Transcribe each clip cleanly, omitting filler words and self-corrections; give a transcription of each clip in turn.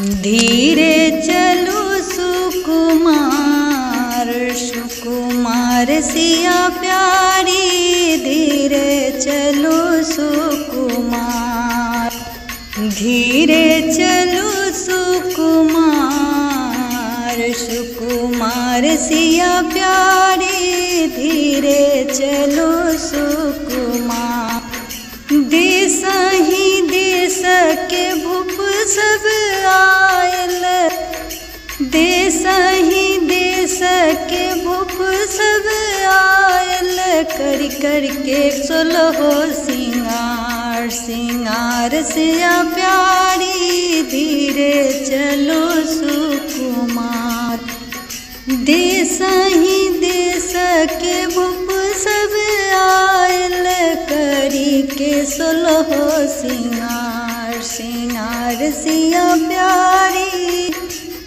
धीरे चलो सुकुमार सुकुमार सिया प्यारी, धीरे चलो सुकुमार। धीरे चलो सुकुमार सुकुमार सिया प्यारी, धीरे चलो सुकुमार। देश ही देश के भूप सब आयल, देश ही देश के भूप सब आयल। कर कर के सोलहो सिंगार सिंगार सिया प्यारी, धीरे चलो सुकुमार। देश ही देश के भूप सब आयल, करी के सोलहो सिंगार सिंगार सिया प्यारी,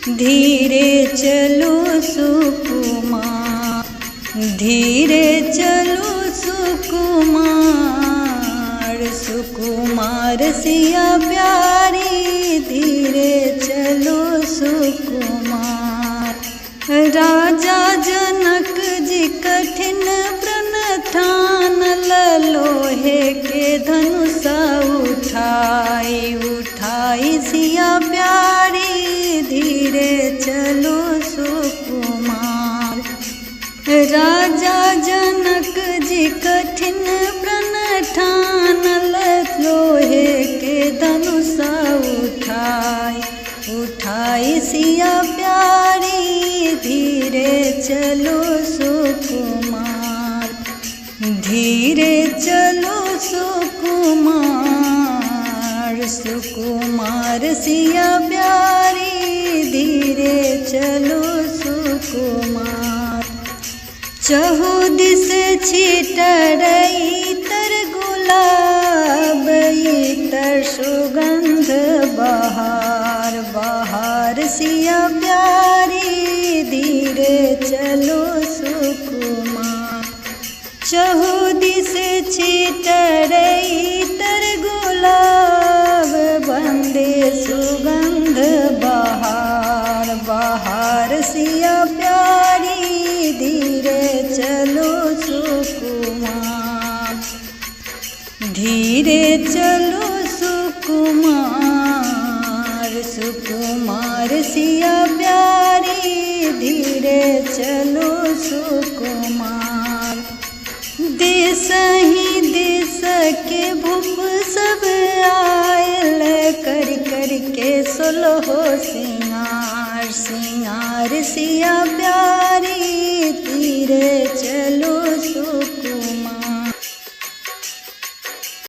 धीरे चलो सुकुमार। धीरे चलो सुकुमार सुकुमार सिया प्यारी, धीरे चलो सुकुमार। राजा जनक जी कठिन प्रण ठान, लोहे के धनुषा उठाई उठाई सिया प्यारी, धीरे चलो सुकुमार। राजा जनक जी कठिन प्रण ठान, लोहे के धनुषा उठाई उठाई सिया प्यारी, धीरे चलो सुकुमार। धीरे चलो सुकुमार सुकुमार सिया प्यारी, धीरे चलो सुकुमार। चहु दिस छिटरई तर गुलाब, इतर सुगंध बहार बहार सिया प्यारी, धीरे चलो सुकुमार। चहु दिस छिटरई तर गुलाब, बंदे सुगंध बहार बहार सिया प्यारी, धीरे चलो सुकुमार। धीरे चलो सुकुमार सुकुमार सिया प्यारी, धीरे चलो सुकुमार। देश ही देश के भूप सब आयल, कर कर के सोलहो सिंगार सिंगार सिया प्यारी,